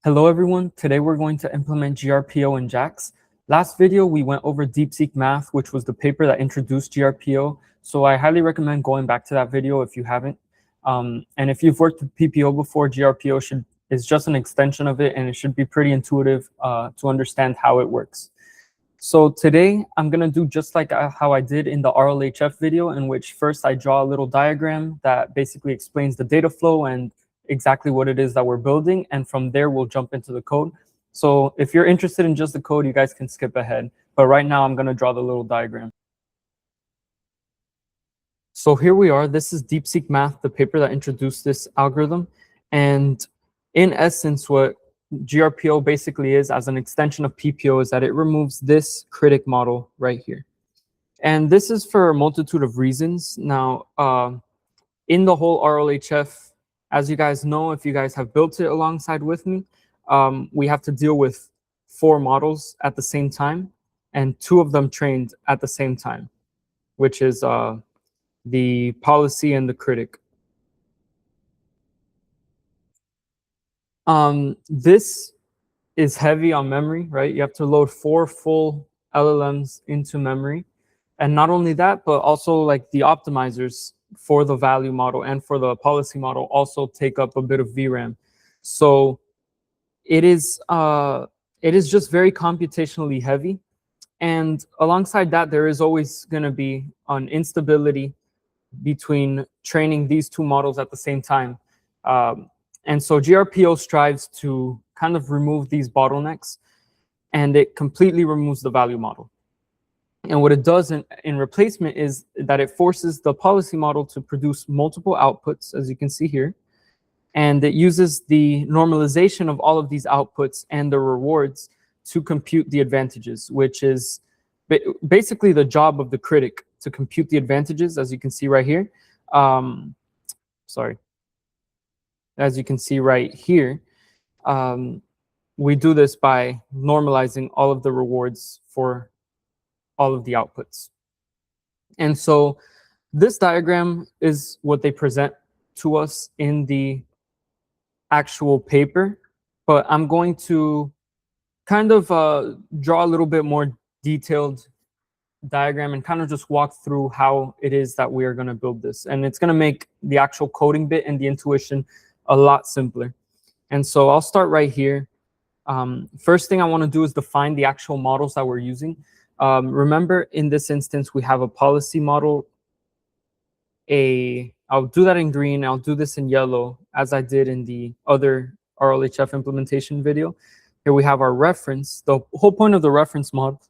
Hello everyone, today we're going to implement GRPO in JAX. Last video we went over DeepSeek math, which was the paper that introduced GRPO. So I highly recommend going back to that video if you haven't. And if you've worked with PPO before, GRPO is just an extension of it, and it should be pretty intuitive to understand how it works. So today I'm going to do just like how I did in the RLHF video, in which first I draw a little diagram that basically explains the data flow and exactly what it is that we're building. And from there, we'll jump into the code. So if you're interested in just the code, you guys can skip ahead. But right now, I'm going to draw the little diagram. So here we are. This is DeepSeek Math, the paper that introduced this algorithm. And in essence, what GRPO basically is, as an extension of PPO, is that it removes this critic model right here. And this is for a multitude of reasons. Now, in the whole RLHF, as you guys know, if you guys have built it alongside with me, we have to deal with 4 models at the same time, and 2 of them trained at the same time, which is the policy and the critic. This is heavy on memory, right? You have to load 4 full LLMs into memory. And not only that, but also like the optimizers for the value model and for the policy model also take up a bit of VRAM. So it is just very computationally heavy. And alongside that, there is always going to be an instability between training these 2 models at the same time. And so GRPO strives to kind of remove these bottlenecks, and it completely removes the value model. And what it does in replacement is that it forces the policy model to produce multiple outputs, as you can see here. And it uses the normalization of all of these outputs and the rewards to compute the advantages, which is basically the job of the critic, to compute the advantages, as you can see right here. As you can see right here, we do this by normalizing all of the rewards for all of the outputs. And so this diagram is what they present to us in the actual paper, but I'm going to kind of draw a little bit more detailed diagram and kind of just walk through how it is that we are going to build this. And it's going to make the actual coding bit and the intuition a lot simpler. And so I'll start right here. First thing I want to do is define the actual models that we're using. Remember, in this instance, we have a policy model. I'll do that in green. I'll do this in yellow, as I did in the other RLHF implementation video. Here we have our reference. The whole point of the reference model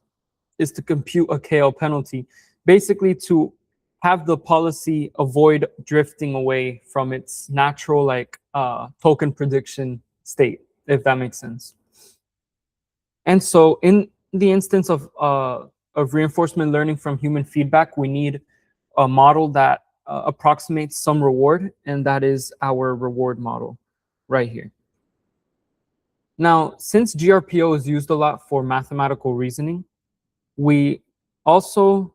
is to compute a KL penalty, basically to have the policy avoid drifting away from its natural token prediction state, if that makes sense. And so in the instance of reinforcement learning from human feedback, we need a model that approximates some reward, and that is our reward model right here. Now, since GRPO is used a lot for mathematical reasoning, we also,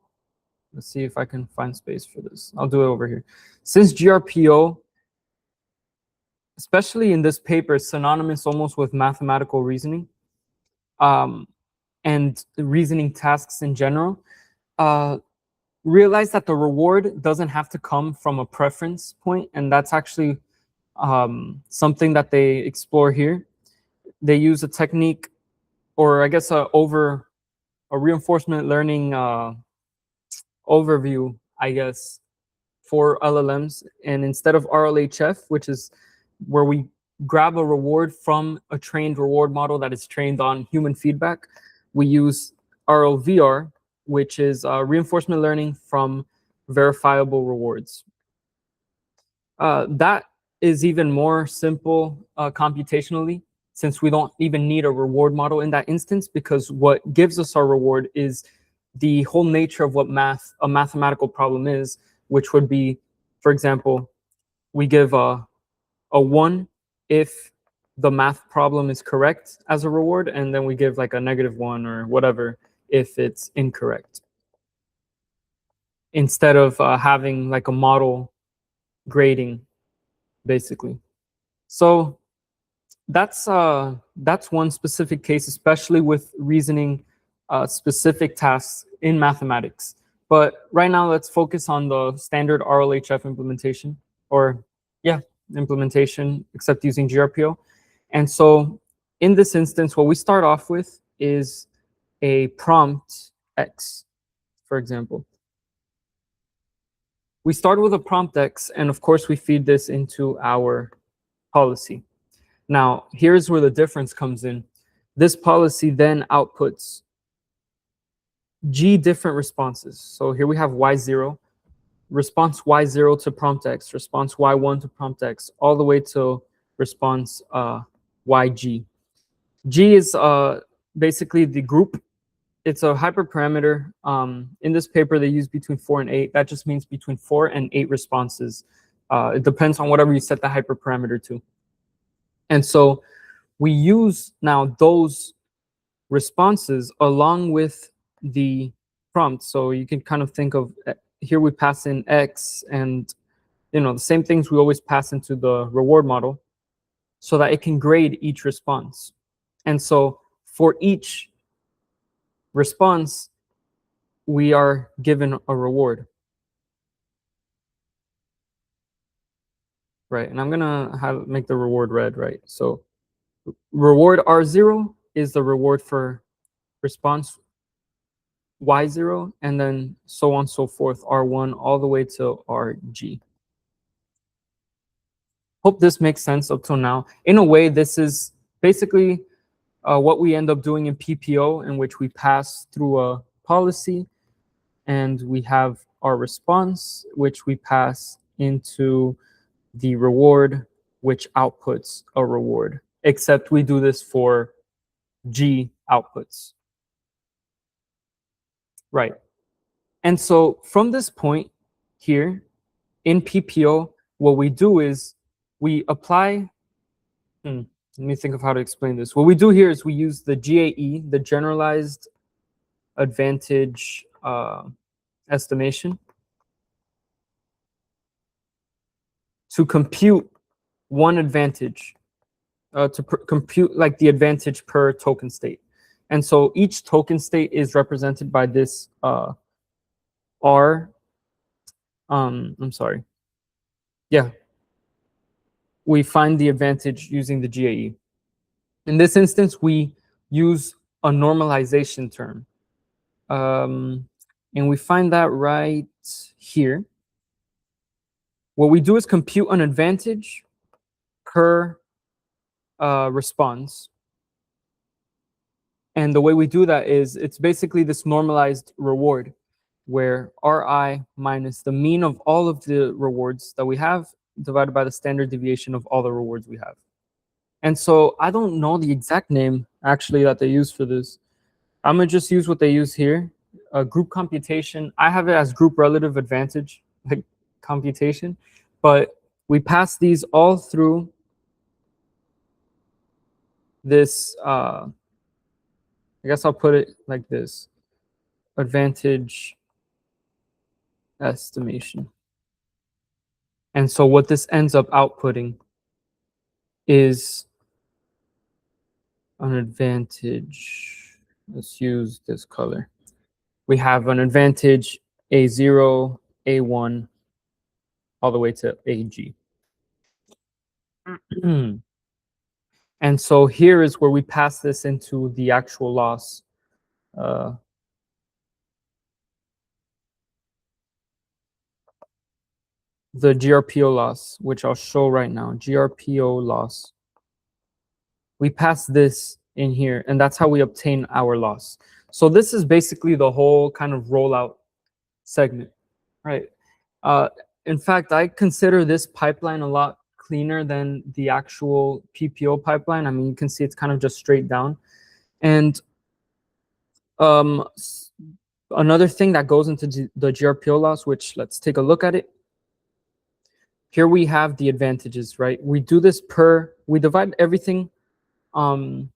let's see if I can find space for this. I'll do it over here. Since GRPO, especially in this paper, is synonymous almost with mathematical reasoning, and reasoning tasks in general, realize that the reward doesn't have to come from a preference point, and that's actually something that they explore here. They use a technique, or I guess a reinforcement learning overview, I guess, for LLMs. And instead of RLHF, which is where we grab a reward from a trained reward model that is trained on human feedback, we use RLVR, which is reinforcement learning from verifiable rewards. That is even more simple computationally, since we don't even need a reward model in that instance, because what gives us our reward is the whole nature of what a mathematical problem is, which would be, for example, we give a 1 if the math problem is correct as a reward, and then we give like a -1 or whatever if it's incorrect, instead of having like a model grading, basically. So that's one specific case, especially with reasoning specific tasks in mathematics. But right now, let's focus on the standard RLHF implementation, or yeah, implementation, except using GRPO. And so in this instance, what we start off with is a prompt X, for example. We start with a prompt X, and of course, we feed this into our policy. Now, here's where the difference comes in. This policy then outputs G different responses. So here we have Y0, response Y0 to prompt X, response Y1 to prompt X, all the way to response YG. G is basically the group. It's a hyperparameter. In this paper, they use between 4 and 8. That just means between 4 and 8 responses. It depends on whatever you set the hyperparameter to. And so we use now those responses along with the prompt. So you can kind of think of, here we pass in X and the same things we always pass into the reward model so that it can grade each response. And so for each response, we are given a reward. Right, and I'm gonna make the reward red, right? So reward R0 is the reward for response Y0, and then so on and so forth, R1 all the way to RG. Hope this makes sense up till now. In a way, this is basically what we end up doing in PPO, in which we pass through a policy, and we have our response, which we pass into the reward, which outputs a reward, except we do this for G outputs. Right. And so from this point here in PPO, what we do is we apply, let me think of how to explain this. What we do here is we use the GAE, the generalized advantage estimation, to compute one advantage, to compute like the advantage per token state. And so each token state is represented by this R. I'm sorry. Yeah. We find the advantage using the GAE. In this instance, we use a normalization term. And we find that right here. What we do is compute an advantage per response. And the way we do that is it's basically this normalized reward where Ri minus the mean of all of the rewards that we have divided by the standard deviation of all the rewards we have. And so I don't know the exact name actually that they use for this. I'm gonna just use what they use here, group computation. I have it as group relative advantage, like computation, but we pass these all through this, I guess I'll put it like this, advantage estimation. And so what this ends up outputting is an advantage. Let's use this color. We have an advantage A0, A1, all the way to AG. And so here is where we pass this into the actual loss. The GRPO loss, which I'll show right now, GRPO loss. We pass this in here, and that's how we obtain our loss. So this is basically the whole kind of rollout segment, right? In fact, I consider this pipeline a lot cleaner than the actual PPO pipeline. I mean, you can see it's kind of just straight down. And another thing that goes into the GRPO loss, which let's take a look at it. Here we have the advantages, right? We do this we divide everything by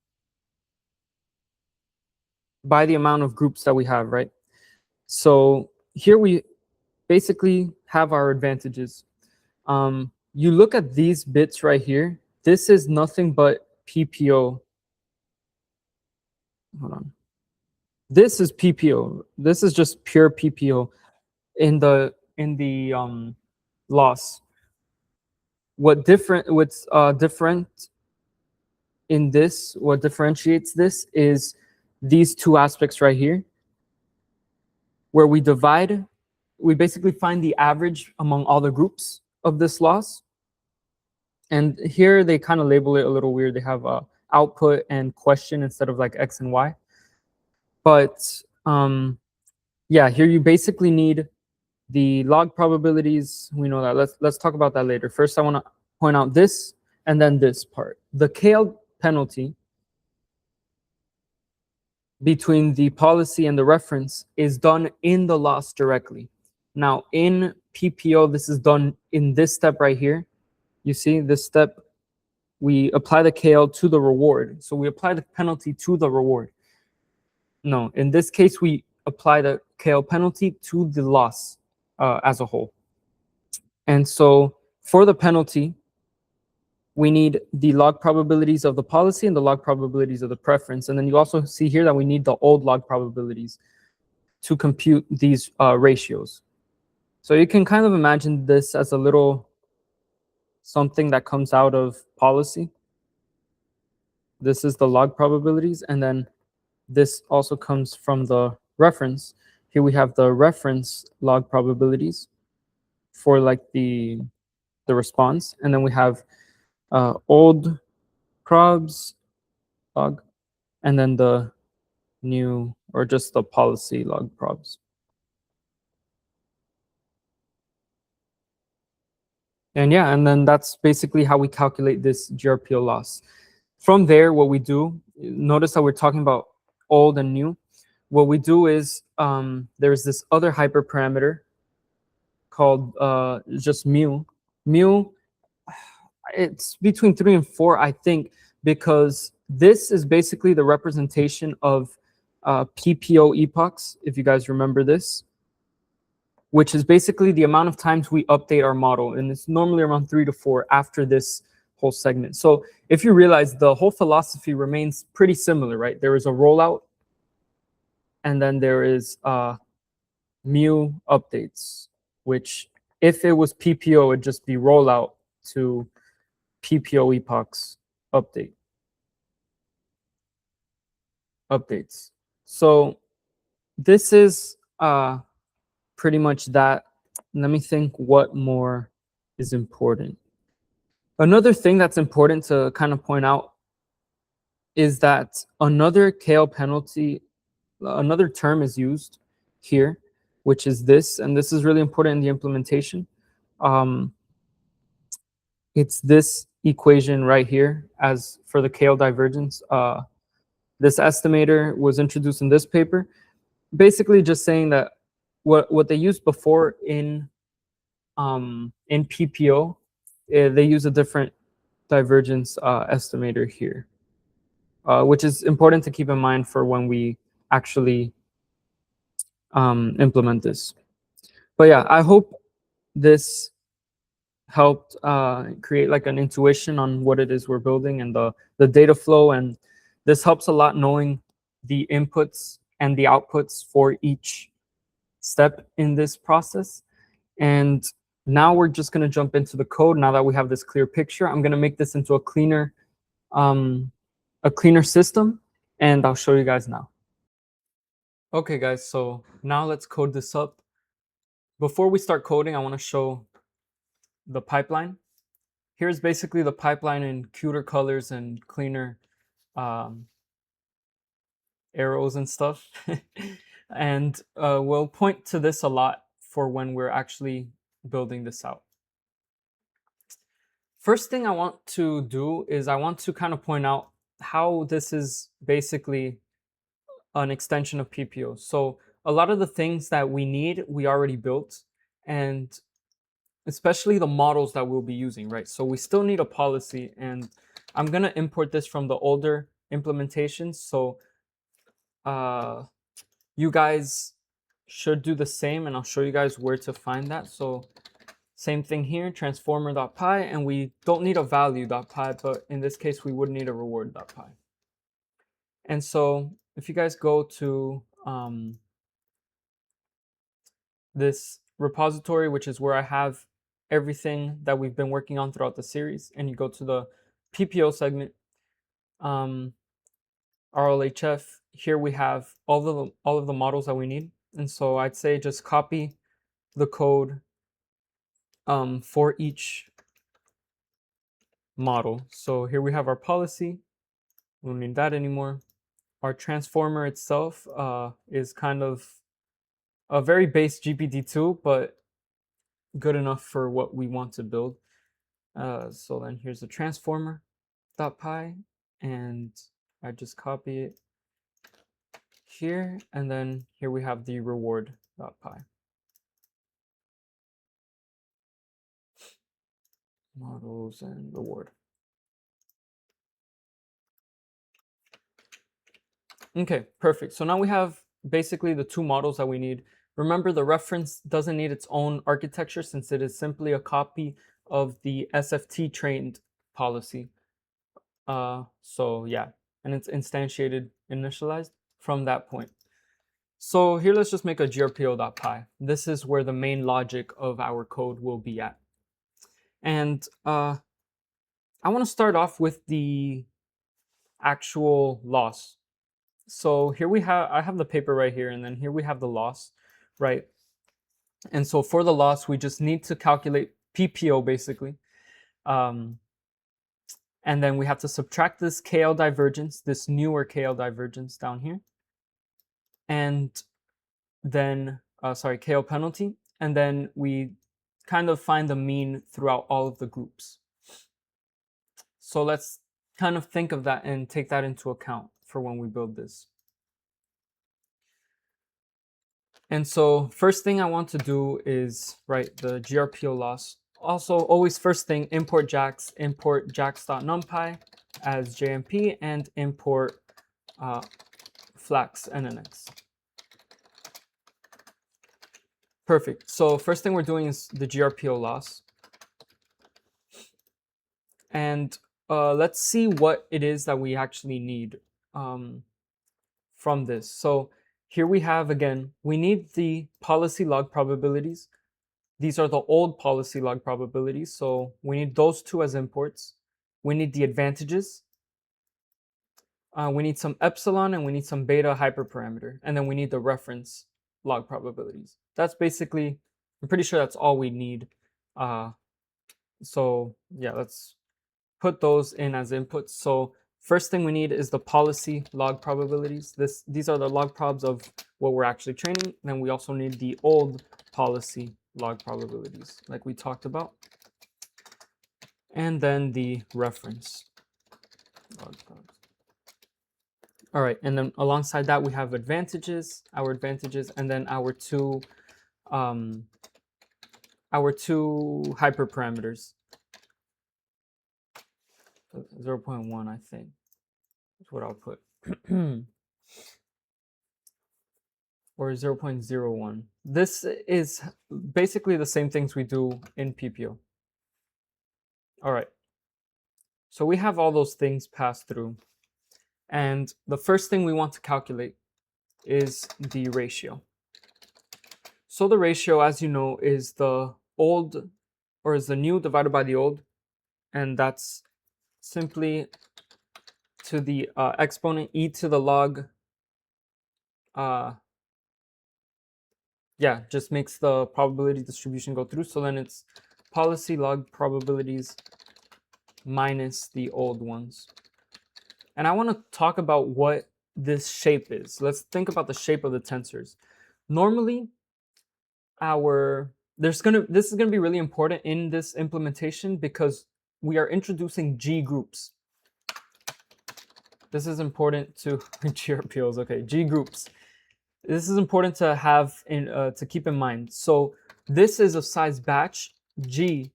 the amount of groups that we have, right? So here we basically have our advantages. You look at these bits right here. This is nothing but PPO. Hold on. This is PPO. This is just pure PPO in the loss. What's different in this, what differentiates this is these two aspects right here, where we basically find the average among all the groups of this loss. And here they kind of label it a little weird. They have output and question instead of like X and Y. But yeah, here you basically need the log probabilities. We know that. Let's talk about that later. First, I want to point out this and then this part. The KL penalty between the policy and the reference is done in the loss directly. Now, in PPO, this is done in this step right here. You see this step, we apply the KL to the reward. So we apply the penalty to the reward. No, in this case, we apply the KL penalty to the loss as a whole. And so for the penalty, we need the log probabilities of the policy and the log probabilities of the preference. And then you also see here that we need the old log probabilities to compute these ratios. So you can kind of imagine this as a little something that comes out of policy. This is the log probabilities, and then this also comes from the reference. Here we have the reference log probabilities for like the response, and then we have old probs log, and then the new or just the policy log probs. And yeah, and then that's basically how we calculate this GRPO loss. From there, what we do, notice that we're talking about old and new. What we do is there's this other hyperparameter called just mu. Mu, it's between 3 and 4, I think, because this is basically the representation of PPO epochs, if you guys remember this, which is basically the amount of times we update our model. And it's normally around 3 to 4 after this whole segment. So if you realize, the whole philosophy remains pretty similar, right? There is a rollout, and then there is mu updates, which if it was PPO, it would just be rollout to PPO epochs updates. So this is pretty much that. Let me think what more is important. Another thing that's important to kind of point out is that another KL penalty, another term is used here, which is this, and this is really important in the implementation. It's this equation right here as for the KL divergence. This estimator was introduced in this paper, basically just saying that what they used before in PPO, they use a different divergence estimator here, which is important to keep in mind for when we actually implement this. But yeah, I hope this helped create like an intuition on what it is we're building and the data flow. And this helps a lot knowing the inputs and the outputs for each step in this process. And now we're just going to jump into the code. Now that we have this clear picture, I'm going to make this into a cleaner system, and I'll show you guys now. Okay, guys, so now let's code this up. Before we start coding, I want to show the pipeline. Here's basically the pipeline in cuter colors and cleaner arrows and stuff. And we'll point to this a lot for when we're actually building this out. First thing I want to do is I want to kind of point out how this is basically an extension of PPO. So a lot of the things that we need, we already built, and especially the models that we'll be using, right? So we still need a policy, and I'm going to import this from the older implementations. So you guys should do the same, and I'll show you guys where to find that. So Same thing here, transformer.py, and we don't need a value.py, but in this case, we would need a reward.py. And so if you guys go to this repository, which is where I have everything that we've been working on throughout the series, and you go to the PPO segment, RLHF, here we have all of the models that we need. And so I'd say just copy the code for each model. So here we have our policy. We don't need that anymore. Our transformer itself is kind of a very base GPT-2, but good enough for what we want to build. So then here's the transformer.py, and I just copy it here, and then here we have the reward.py. Models and reward. Okay, perfect. So now we have basically the two models that we need. Remember, the reference doesn't need its own architecture since it is simply a copy of the SFT trained policy. So yeah, and it's instantiated, initialized from that point. So here, let's just make a grpo.py. This is where the main logic of our code will be at. And I want to start off with the actual loss. So here I have the paper right here, and then here we have the loss, right? And so for the loss, we just need to calculate PPO basically. And then we have to subtract this KL divergence, this newer KL divergence down here. And then, KL penalty. And then we kind of find the mean throughout all of the groups. So let's kind of think of that and take that into account for when we build this. And so first thing I want to do is write the GRPO loss. Also, always first thing, import JAX, import jax.numpy as JMP, and import Flax NNX. Perfect. So first thing we're doing is the GRPO loss. And let's see what it is that we actually need from this. So here we have, again, we need the policy log probabilities. These are the old policy log probabilities. So we need those two as imports. We need the advantages. We need some epsilon, and we need some beta hyperparameter. And then we need the reference log probabilities. That's basically, I'm pretty sure that's all we need. So yeah, let's put those in as inputs. So first thing we need is the policy log probabilities. These are the log probs of what we're actually training. Then we also need the old policy log probabilities like we talked about. And then the reference log probs. All right, and then alongside that we have advantages, and then our two hyperparameters. 0.1, I think, is what I'll put. Or 0.01. This is basically the same things we do in PPO. All right. So we have all those things passed through. And the first thing we want to calculate is the ratio. So the ratio, as you know, is the old, or is the new divided by the old. And that's simply to the exponent e to the log. Yeah, just makes the probability distribution go through. So then it's policy log probabilities minus the old ones. And I want to talk about what this shape is. Let's think about the shape of the tensors. Normally, this is gonna be really important in this implementation because we are introducing G groups. This is important to GRPOs. Okay, G groups. This is important to have to keep in mind. So this is a size batch G,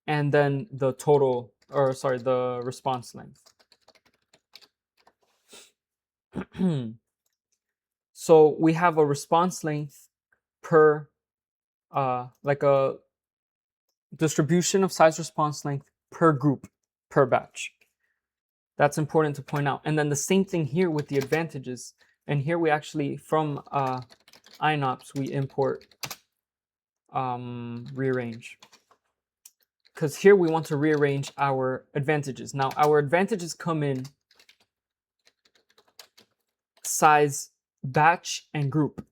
and then the total, or sorry, the response length. So we have a response length per like a distribution of size response length per group, per batch. That's important to point out. And then the same thing here with the advantages. And here we actually, from INOPS, we import rearrange. Because here we want to rearrange our advantages. Now, our advantages come in size, batch, and group.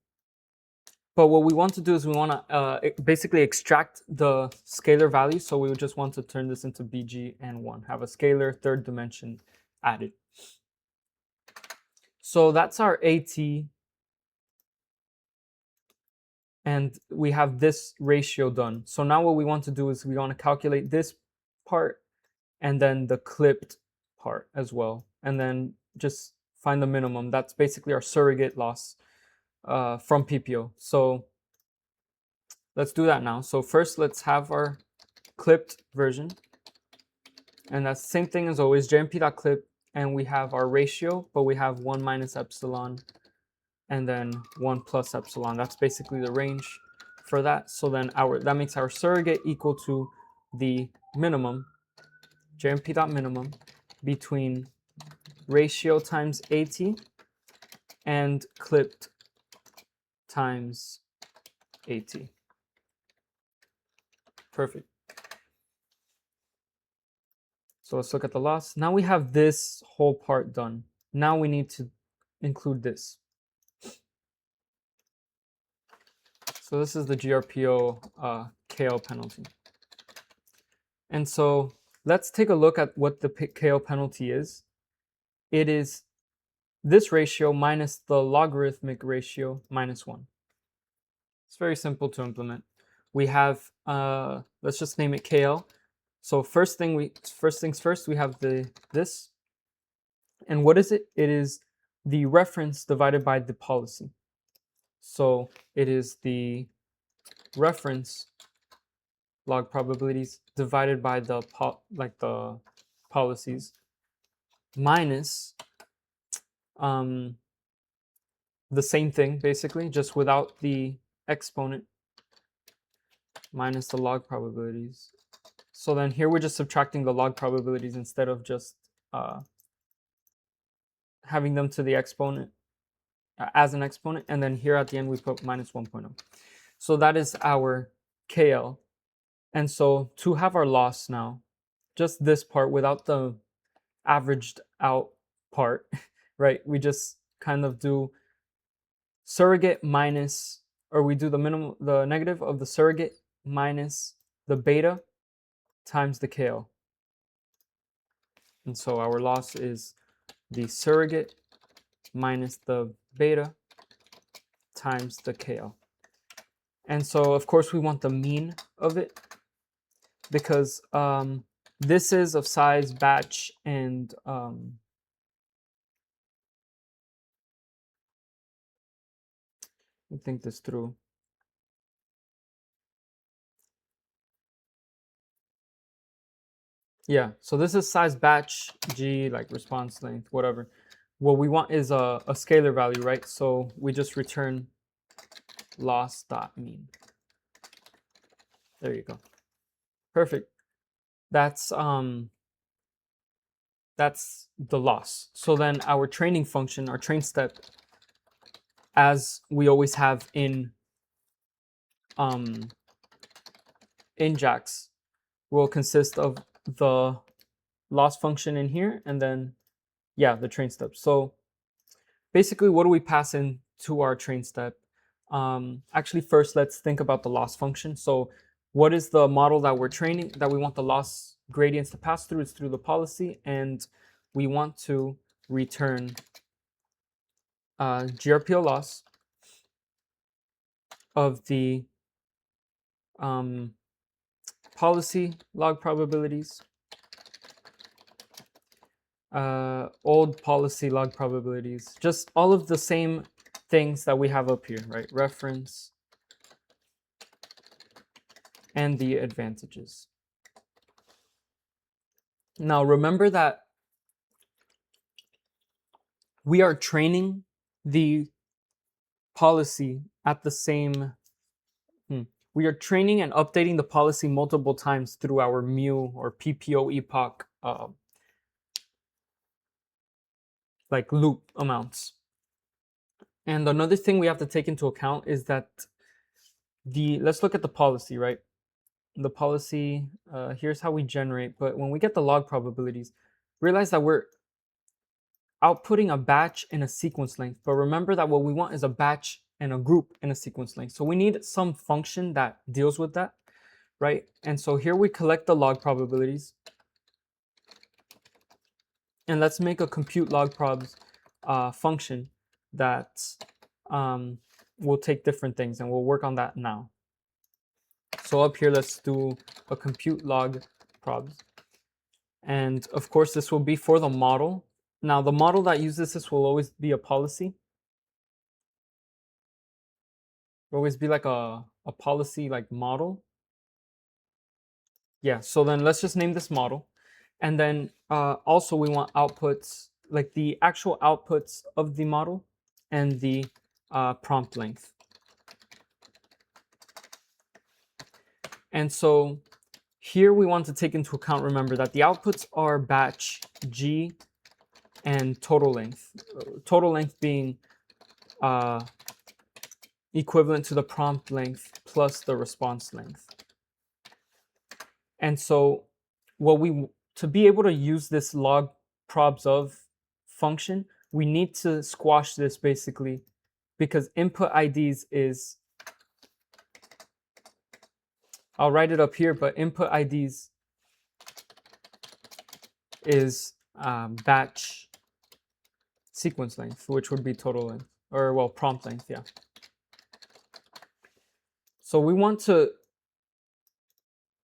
But what we want to do is we want to basically extract the scalar value. So we would just want to turn this into BG and 1, have a scalar third dimension added. So that's our AT. And we have this ratio done. So now what we want to do is we want to calculate this part and then the clipped part as well. And then just find the minimum. That's basically our surrogate loss from PPO. So let's do that now. So first, let's have our clipped version. And that's the same thing as always, jmp.clip. And we have our ratio, but we have 1 minus epsilon and then 1 plus epsilon. That's basically the range for that. So then that makes our surrogate equal to the minimum, jmp.minimum, between ratio times AT and clipped times AT. Perfect. So let's look at the loss. Now we have this whole part done. Now we need to include this. So this is the GRPO KO penalty. And so let's take a look at what the KO penalty is. It is this ratio minus the logarithmic ratio minus 1. It's very simple to implement. We have, let's just name it KL. So first things first, we have this. And what is it? It is the reference divided by the policy. So it is the reference log probabilities divided by the policies minus the same thing basically, just without the exponent, minus the log probabilities. So then here we're just subtracting the log probabilities instead of just having them to the exponent as an exponent, and then here at the end we put minus 1.0. So that is our KL. And so to have our loss now, just this part without the averaged out part, right? We just kind of do surrogate minus, or we do the negative of the surrogate minus the beta times the KL. And so our loss is the surrogate minus the beta times the KL. And so, of course, we want the mean of it because this is of size, batch, and let me think this through. Yeah, so this is size, batch, G, like response length, whatever. What we want is a scalar value, right? So we just return loss.mean. There you go. Perfect. That's the loss. So then our training function, our train step, as we always have in JAX, will consist of the loss function in here and then, yeah, the train step. So basically, what do we pass in to our train step? Actually, first, let's think about the loss function. So what is the model that we're training, that we want the loss gradients to pass through? It's through the policy, and we want to return GRPO loss of the policy log probabilities, old policy log probabilities, just all of the same things that we have up here, right? Reference and the advantages. Now remember that we are training the policy at the same, we are training and updating the policy multiple times through our mu or PPO epoch like loop amounts. And another thing we have to take into account is that let's look at the policy, right? The policy, here's how we generate, but when we get the log probabilities, realize that we're outputting a batch and a sequence length. But remember that what we want is a batch and a group and a sequence length. So we need some function that deals with that, right? And so here we collect the log probabilities. And let's make a compute log probs function that will take different things, and we'll work on that now. So up here, let's do a compute log probs. And of course, this will be for the model. Now, the model that uses this will always be a policy. Will always be like a policy like model. Yeah, so then let's just name this model. And then also we want outputs, like the actual outputs of the model and the prompt length. And so here we want to take into account, remember that the outputs are batch, G, and total length. Total length being equivalent to the prompt length plus the response length. And so to be able to use this log probs of function, we need to squash this basically, because input IDs is, I'll write it up here, but input IDs is batch sequence length, which would be total length, or well, prompt length, yeah. So we want to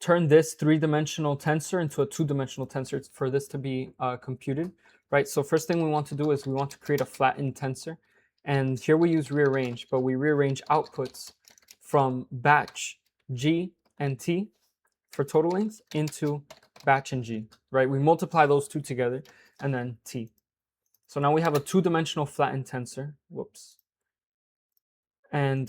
turn this 3-dimensional tensor into a 2-dimensional tensor for this to be computed, right? So first thing we want to do is we want to create a flattened tensor. And here we use rearrange, but we rearrange outputs from batch G and T for total length into batch and G, right? We multiply those two together and then T. So now we have a 2-dimensional flattened tensor. Whoops. And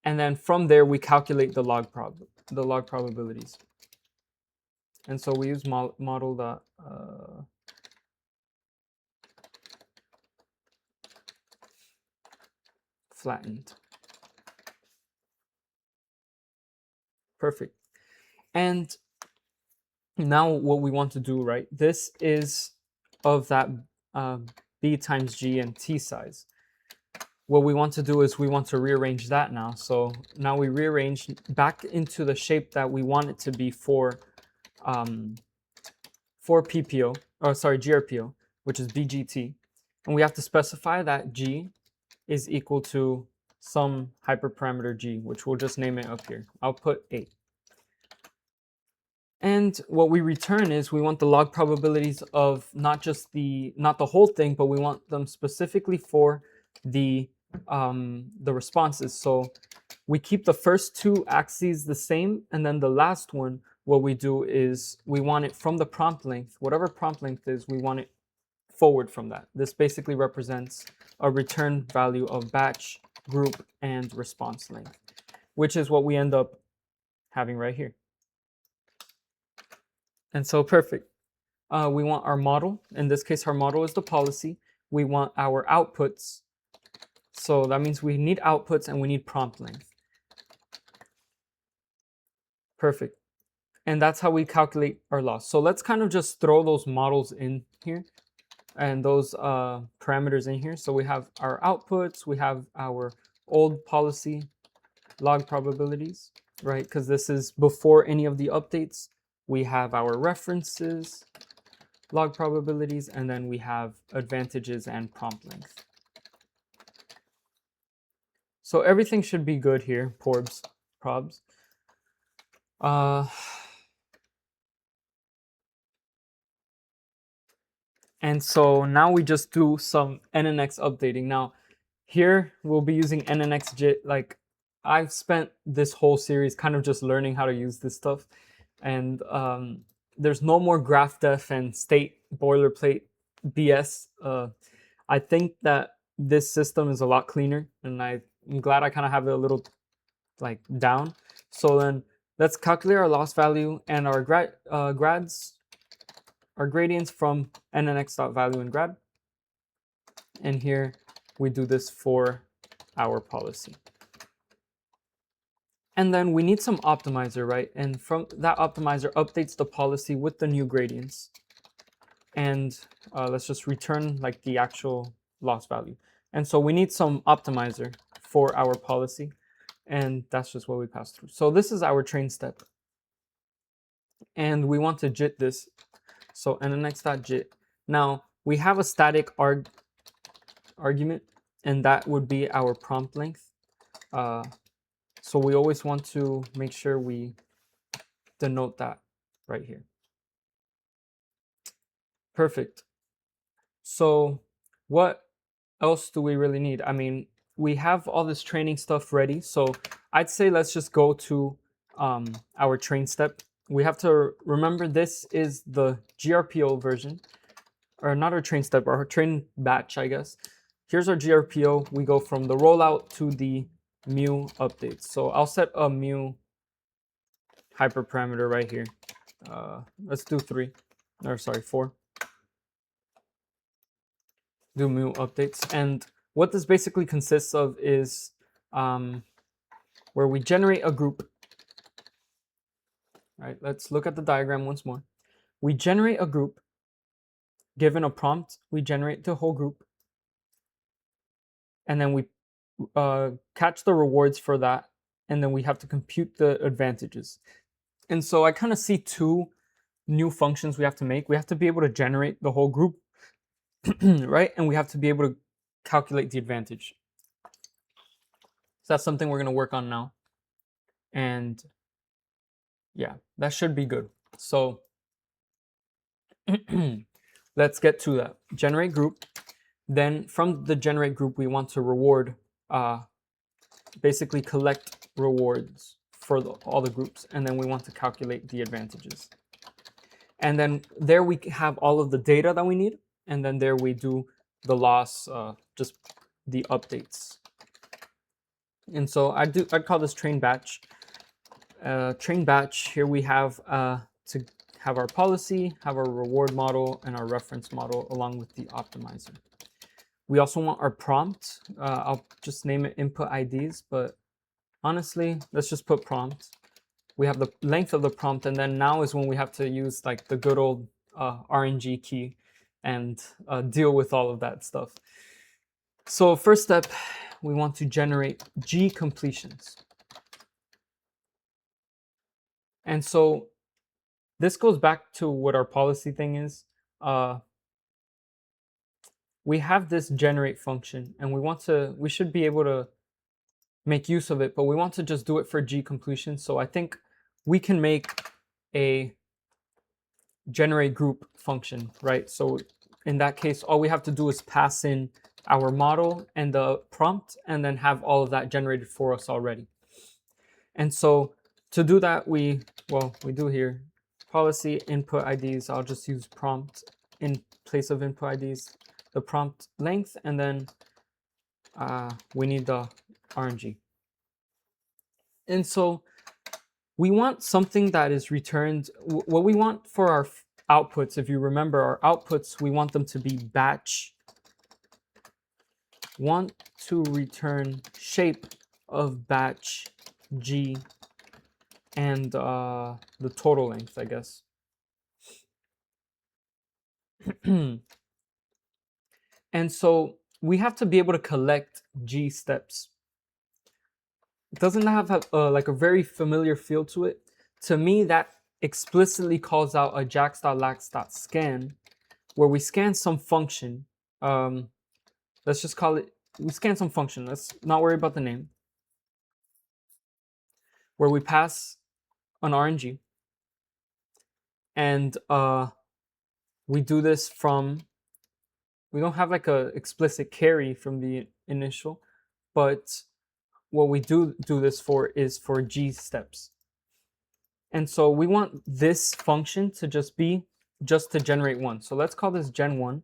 then from there we calculate the log probabilities. And so we use model flattened. Perfect. And now what we want to do, right? This is of that B times G and T size. What we want to do is we want to rearrange that now. So now we rearrange back into the shape that we want it to be for PPO, or sorry, GRPO, which is BGT. And we have to specify that G is equal to some hyperparameter G, which we'll just name it up here. I'll put 8. And what we return is we want the log probabilities of not the whole thing, but we want them specifically for the responses. So we keep the first two axes the same, and then the last one, what we do is we want it from the prompt length, whatever prompt length is, we want it forward from that. This basically represents a return value of batch, group, and response length, which is what we end up having right here. And so perfect. We want our model. In this case, our model is the policy. We want our outputs. So that means we need outputs and we need prompt length. Perfect. And that's how we calculate our loss. So let's kind of just throw those models in here and those parameters in here. So we have our outputs, we have our old policy log probabilities, right? Because this is before any of the updates. We have our references, log probabilities, and then we have advantages and prompt length. So everything should be good here, probs. And so now we just do some NNX updating. Now here we'll be using NNX. Like I've spent this whole series kind of just learning how to use this stuff. And there's no more graph def and state boilerplate BS. I think that this system is a lot cleaner, and I I'm glad I kind of have it a little like down. So then let's calculate our loss value and our gradients from nnx.value and grad. And here we do this for our policy. And then we need some optimizer, right? And from that optimizer updates the policy with the new gradients. And let's just return like the actual loss value. And so we need some optimizer for our policy. And that's just what we pass through. So this is our train step. And we want to JIT this. So nnx.JIT. Now we have a static argument, and that would be our prompt length. So we always want to make sure we denote that right here. Perfect. So what else do we really need? I mean, we have all this training stuff ready. So I'd say let's just go to our train step. We have to remember this is the GRPO version, or not our train step, our train batch, I guess. Here's our GRPO. We go from the rollout to the mu updates. So I'll set a mu hyperparameter right here. Let's do 4. Do mu updates. And what this basically consists of is where we generate a group. Right, let's look at the diagram once more. We generate a group. Given a prompt, we generate the whole group. And then we catch the rewards for that. And then we have to compute the advantages. And so I kind of see 2 new functions we have to make. We have to be able to generate the whole group, right? And we have to be able to calculate the advantage. So that's something we're going to work on now. And yeah, that should be good. So let's get to that. Generate group. Then from the generate group, we want to reward, basically collect rewards for all the groups. And then we want to calculate the advantages. And then there we have all of the data that we need. And then there we do the loss, just the updates. And so I'd call this train batch. Train batch, here we have to have our policy, have our reward model, and our reference model along with the optimizer. We also want our prompt. I'll just name it input IDs, but honestly, let's just put prompt. We have the length of the prompt, and then now is when we have to use like the good old RNG key and deal with all of that stuff. So first step, we want to generate G completions. And so this goes back to what our policy thing is. We have this generate function, and we should be able to make use of it, but we want to just do it for G completion. So I think we can make a generate group function, right? So in that case, all we have to do is pass in our model and the prompt, and then have all of that generated for us already. And so to do that, we do here policy input IDs. I'll just use prompt in place of input IDs, the prompt length, and then we need the RNG. And so we want something that is returned. What we want for our outputs, if you remember our outputs, we want them to be batch. Want to return shape of batch G and the total length, I guess. And so we have to be able to collect G steps. It doesn't have like a very familiar feel to it. To me, that explicitly calls out a JAX.lax.scan, where we scan some function. Let's just call it, we scan some function. Let's not worry about the name. Where we pass an RNG. And we do this from, we don't have like a explicit carry from the initial, but what we do this for is for G steps. And so we want this function to just to generate 1. So let's call this gen1.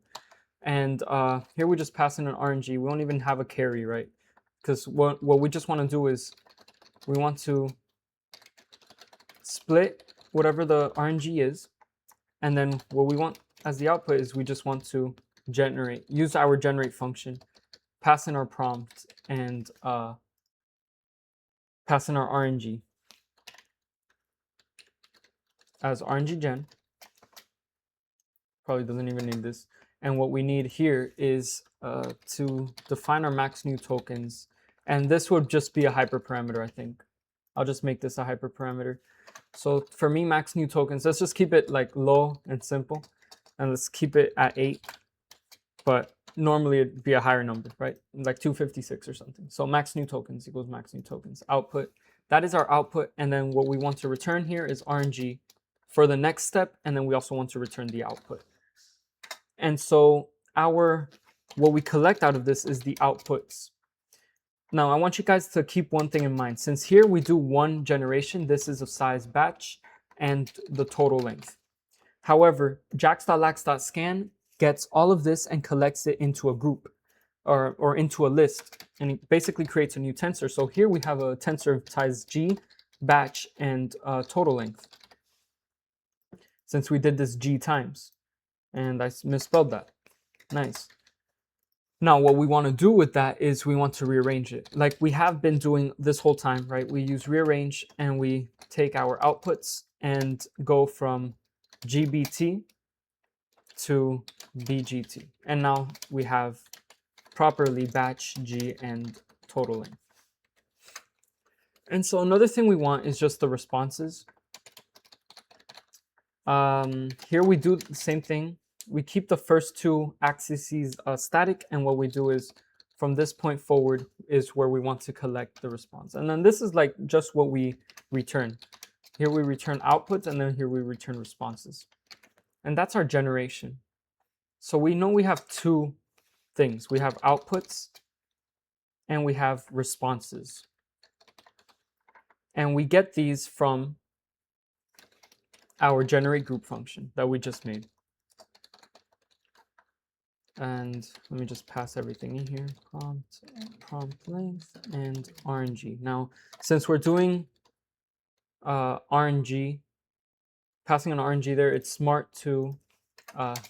And here we just pass in an RNG. We don't even have a carry, right? because what we just want to do is we want to split whatever the RNG is, and then what we want as the output is we just want to use our generate function, pass in our prompt, and pass in our RNG as RNG gen. Probably doesn't even need this. And what we need here is to define our max new tokens. And this would just be a hyperparameter, I think. I'll just make this a hyperparameter. So for me, max new tokens, let's just keep it like low and simple. And let's keep it at 8. But normally it'd be a higher number, right? Like 256 or something. So max new tokens equals max new tokens. Output. That is our output. And then what we want to return here is RNG for the next step. And then we also want to return the output. And so what we collect out of this is the outputs. Now, I want you guys to keep one thing in mind. Since here we do one generation, this is of size batch and the total length. However, jax.lax.scan gets all of this and collects it into a group or into a list, and it basically creates a new tensor. So here we have a tensor of size G, batch, and total length, since we did this G times. And I misspelled that. Nice. Now, what we want to do with that is we want to rearrange it, like we have been doing this whole time, right? We use rearrange and we take our outputs and go from GBT to BGT. And now we have properly batch, G, and total length. And so another thing we want is just the responses. Here we do the same thing. We keep the first two axes static, and what we do is from this point forward is where we want to collect the response. And then this is like just what we return. Here we return outputs, and then here we return responses. And that's our generation. So we know we have two things. We have outputs and we have responses. And we get these from our generate group function that we just made. And let me just pass everything in here. Prompt length, and RNG. Now, since we're doing RNG, passing an RNG there, it's smart to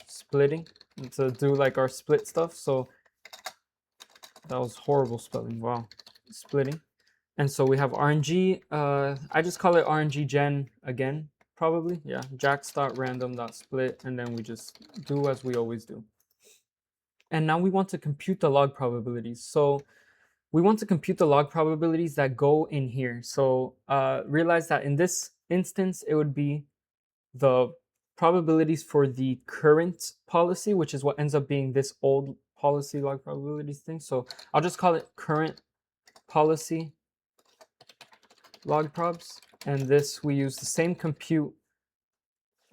splitting, to do like our split stuff. So that was horrible spelling. Wow. Splitting. And so we have RNG. I just call it RNG gen again, probably. Yeah. jax.random.split. And then we just do as we always do. And now we want to compute the log probabilities. So we want to compute the log probabilities that go in here. So realize that in this instance, it would be the probabilities for the current policy, which is what ends up being this old policy log probabilities thing. So I'll just call it current policy log probs. And this, we use the same compute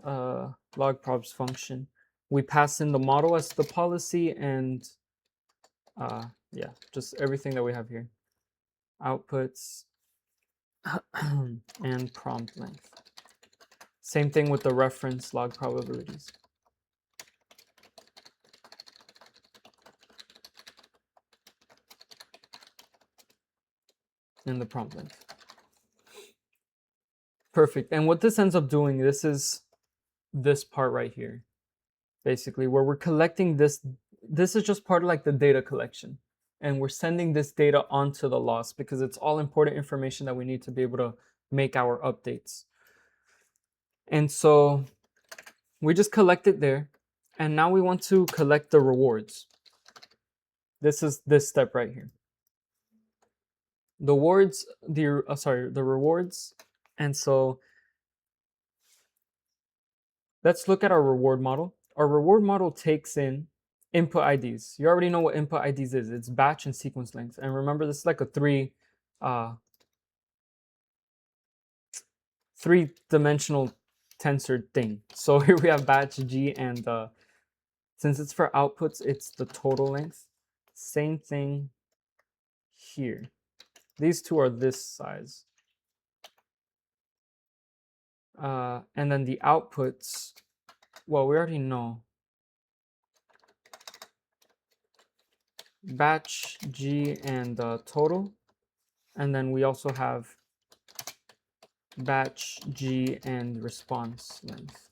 log probs function. We pass in the model as the policy, and yeah, just everything that we have here. Outputs and prompt length. Same thing with the reference log probabilities. And the prompt length. Perfect. And what this ends up doing, this is this part right here, basically, where we're collecting this. This is just part of like the data collection. And we're sending this data onto the loss because it's all important information that we need to be able to make our updates. And so we just collect it there. And now we want to collect the rewards. This is this step right here. The rewards. And so let's look at our reward model. Our reward model takes in input IDs. You already know what input IDs is. It's batch and sequence length. And remember, this is like a three-dimensional tensor thing. So here we have batch, G, and since it's for outputs, it's the total length. Same thing here. These two are this size. And then the outputs, well, we already know. batch G and total. And then we also have batch G and response length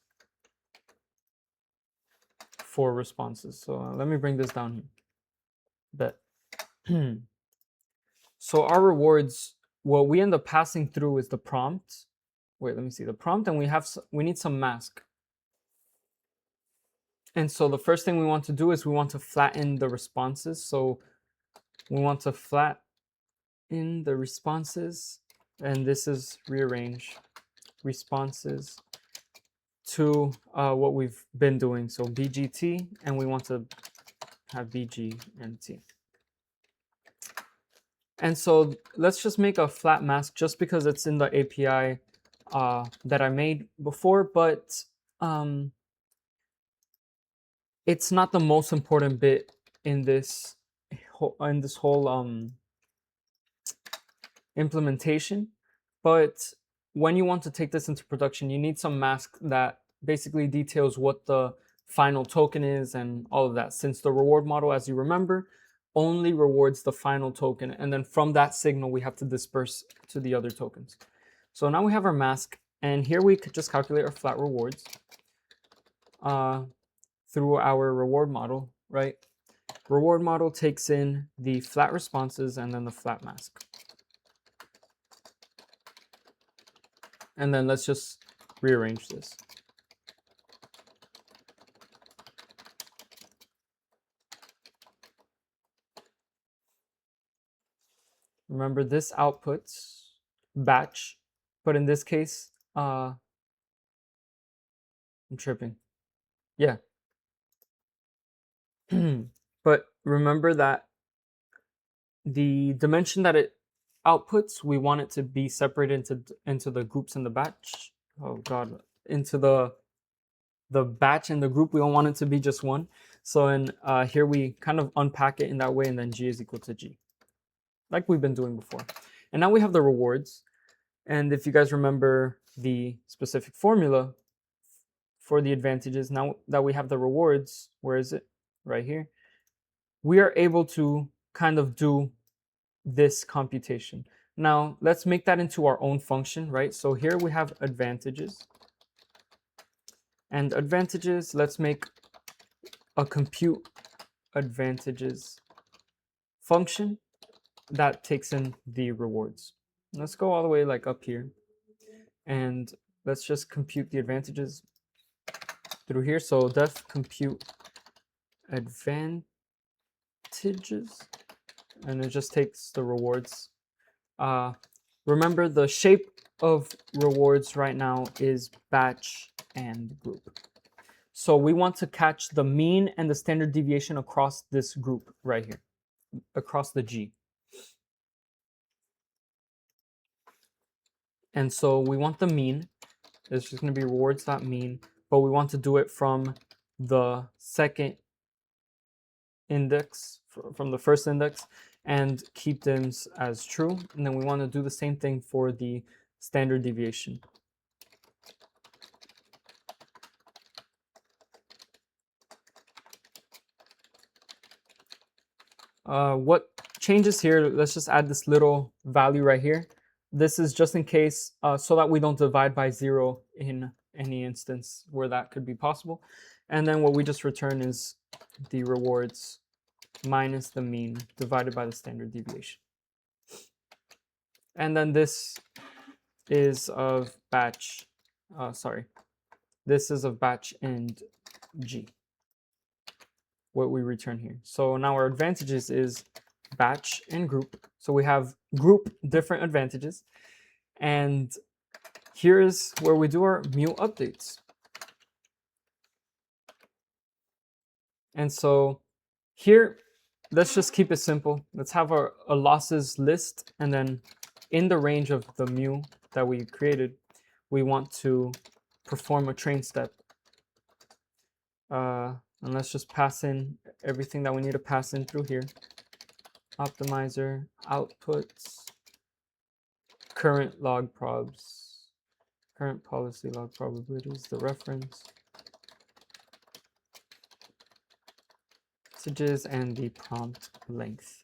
for responses. So let me bring this down here. Bet. So our rewards, what we end up passing through is the prompt. Wait, let me see the prompt, and we need some mask. And so the first thing we want to do is we want to flatten the responses. So we want to flatten the responses, and this is rearrange responses to what we've been doing. So BGT, and we want to have BG and T. And so let's just make a flat mask just because it's in the API that I made before, but it's not the most important bit in this whole implementation. But when you want to take this into production, you need some mask that basically details what the final token is and all of that, since the reward model, as you remember, only rewards the final token, and then from that signal we have to disperse to the other tokens. So now we have our mask, and here we could just calculate our flat rewards through our reward model, right? Reward model takes in the flat responses and then the flat mask. And then let's just rearrange this. Remember, this outputs batch, but in this case, I'm tripping. Yeah. But remember that the dimension that it outputs, we want it to be separated into the groups in the batch. Oh God, into the batch and the group, we don't want it to be just one. So in here we kind of unpack it in that way, and then G is equal to G, like we've been doing before. And now we have the rewards. And if you guys remember the specific formula for the advantages, now that we have the rewards, where is it? Right here. We are able to kind of do this computation. Now let's make that into our own function, right? So here we have advantages. And advantages, let's make a compute advantages function that takes in the rewards. Let's go all the way like up here, and let's just compute the advantages through here. So def compute advantages, and it just takes the rewards. Remember, the shape of rewards right now is batch and group. So we want to catch the mean and the standard deviation across this group right here, across the G. And so we want the mean. It's just going to be rewards.mean, but we want to do it from the second index, from the first index, and keep them as true. And then we want to do the same thing for the standard deviation. What changes here, let's just add this little value right here. This is just in case, so that we don't divide by 0 in any instance where that could be possible. And then what we just return is the rewards minus the mean divided by the standard deviation. And then this is of batch, this is of batch and G, what we return here. So now our advantages is batch and group. So we have group different advantages. And here is where we do our mu updates. And so here, let's just keep it simple. Let's have a losses list, and then in the range of the mu that we created, we want to perform a train step. And let's just pass in everything that we need to pass in through here. Optimizer, outputs, current log probs, current policy log probabilities, the reference. messages and the prompt length.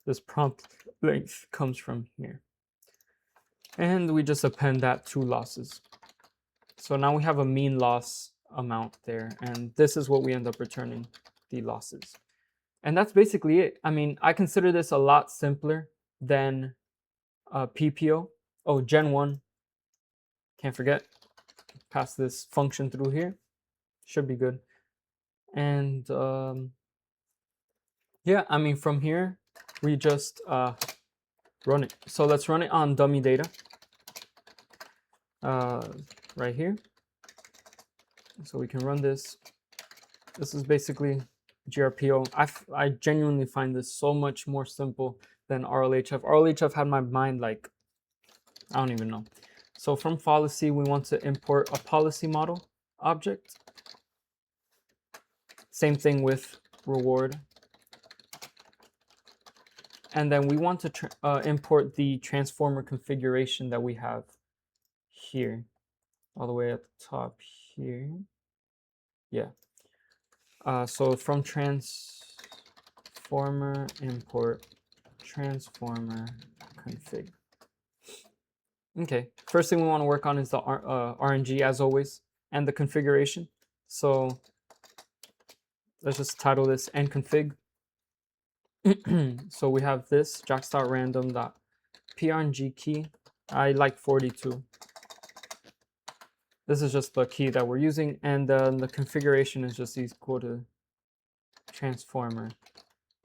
This prompt length comes from here. And we just append that to losses. So now we have a mean loss amount there, and this is what we end up returning, the losses. And that's basically it. I mean, I consider this a lot simpler than PPO. Oh, Gen 1, can't forget, pass this function through here. Should be good. And yeah, I mean, from here, we just run it. So let's run it on dummy data right here. So we can run this. This is basically GRPO. I genuinely find this so much more simple than RLHF. RLHF had my mind like, I don't even know. So from policy, we want to import a policy model object. Same thing with reward. And then we want to import the transformer configuration that we have here, all the way at the top here. Yeah. So from transformer import transformer config. Okay, first thing we want to work on is the RNG as always, and the configuration. So let's just title this nconfig. So we have this jax.random.prng key. I like 42. This is just the key that we're using, and the configuration is just equal to transformer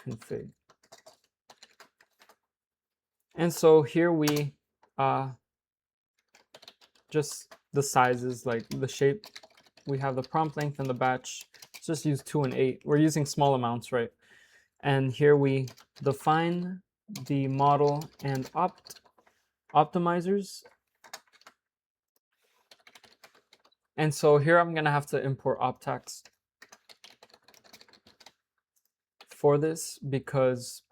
config. And so here we just the sizes, like the shape. We have the prompt length and the batch. Let's just use 2 and 8. We're using small amounts, right? And here we define the model and optimizers. And so here I'm going to have to import optax for this because,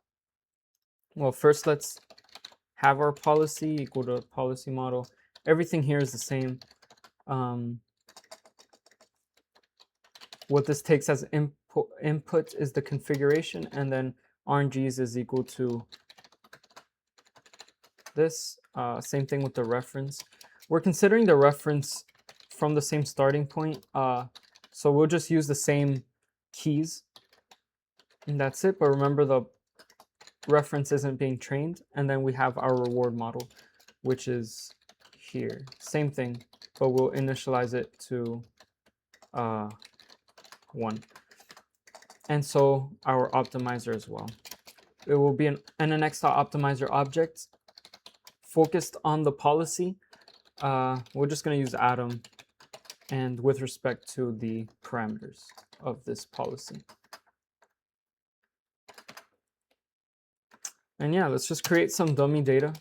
well, first let's have our policy equal to policy model. Everything here is the same. What this takes as input is the configuration, and then RNGs is equal to this. Same thing with the reference. We're considering the reference from the same starting point, so we'll just use the same keys, and that's it. But remember, the reference isn't being trained, and then we have our reward model, which is here. Same thing, but we'll initialize it to 1. And so our optimizer as well. It will be an NNX.optimizer object focused on the policy. We're just going to use Atom and with respect to the parameters of this policy. And yeah, let's just create some dummy data.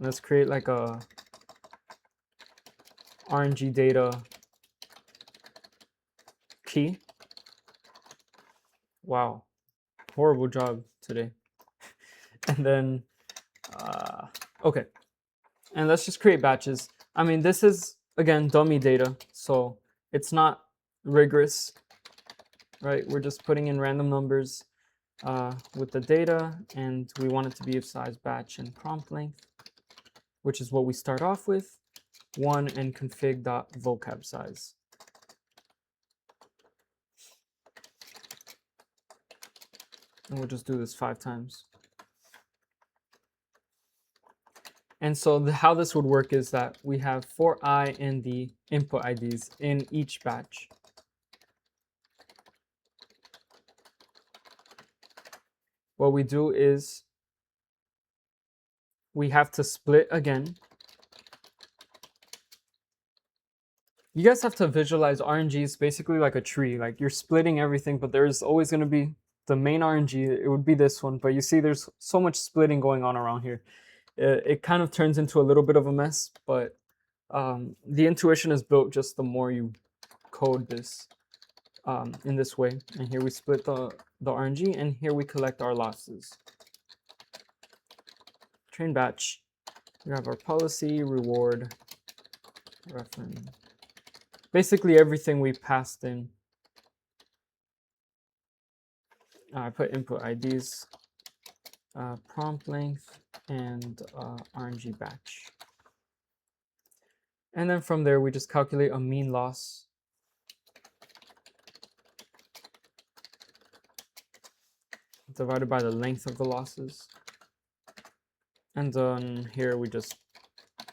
Let's create like a RNG data key. Wow, horrible job today. And then, okay. And let's just create batches. I mean, this is, again, dummy data, so it's not rigorous, right? We're just putting in random numbers with the data, and we want it to be of size batch and prompt length, which is what we start off with, 1 and config.vocab size. And we'll just do this 5 times. And so how this would work is that we have for I and the input IDs in each batch. What we do is we have to split again. You guys have to visualize RNG is basically like a tree. Like you're splitting everything, but there's always going to be the main RNG. It would be this one, but you see there's so much splitting going on around here. It kind of turns into a little bit of a mess, but the intuition is built just the more you code this in this way. And here we split the RNG, and here we collect our losses. Train batch. We have our policy, reward, reference. Basically everything we passed in I put input IDs, prompt length, and RNG batch. And then from there, we just calculate a mean loss. Divided by the length of the losses. And then here we just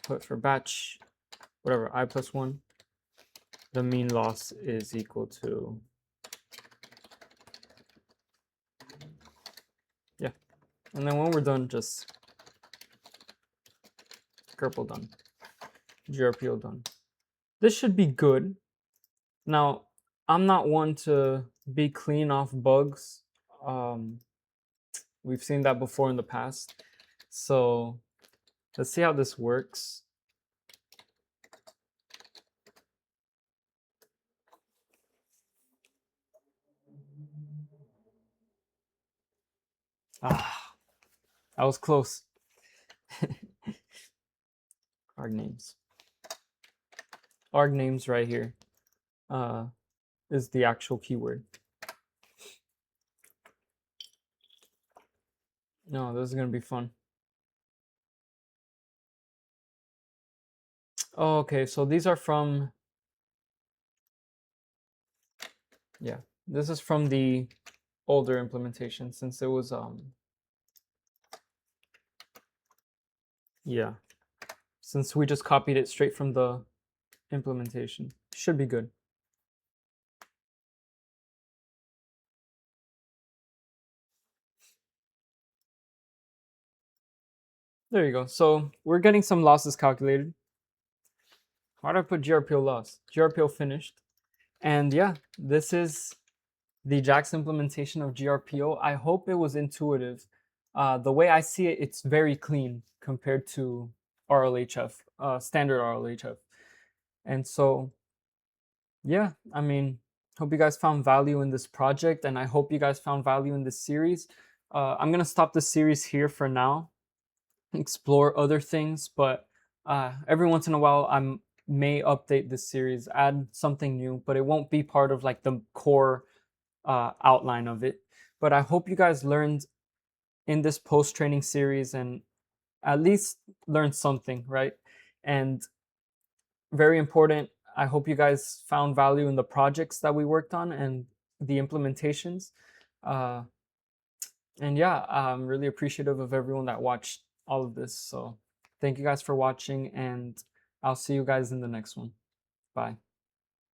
put for batch, whatever, I plus 1. The mean loss is equal to, yeah. And then when we're done, just GRPO done. GRPO done. This should be good. Now, I'm not one to be clean off bugs. We've seen that before in the past. So let's see how this works. Ah, that was close. Arg names. Arg names right here is the actual keyword. No, this is going to be fun. Oh, okay, so these are from, yeah, this is from the older implementation since it was, yeah, since we just copied it straight from the implementation. Should be good. There you go. So we're getting some losses calculated. Why did I put GRPO loss? GRPO finished. And yeah, this is the JAX implementation of GRPO. I hope it was intuitive. The way I see it, it's very clean compared to RLHF, standard RLHF. And so, yeah, I mean, hope you guys found value in this project, and I hope you guys found value in this series. I'm going to stop the series here for now, explore other things, but every once in a while, I may update this series, add something new, but it won't be part of like the core outline of it. But I hope you guys learned in this post-training series and at least learned something, right? And very important, I hope you guys found value in the projects that we worked on and the implementations. And yeah, I'm really appreciative of everyone that watched all of this. So thank you guys for watching, and I'll see you guys in the next one. Bye.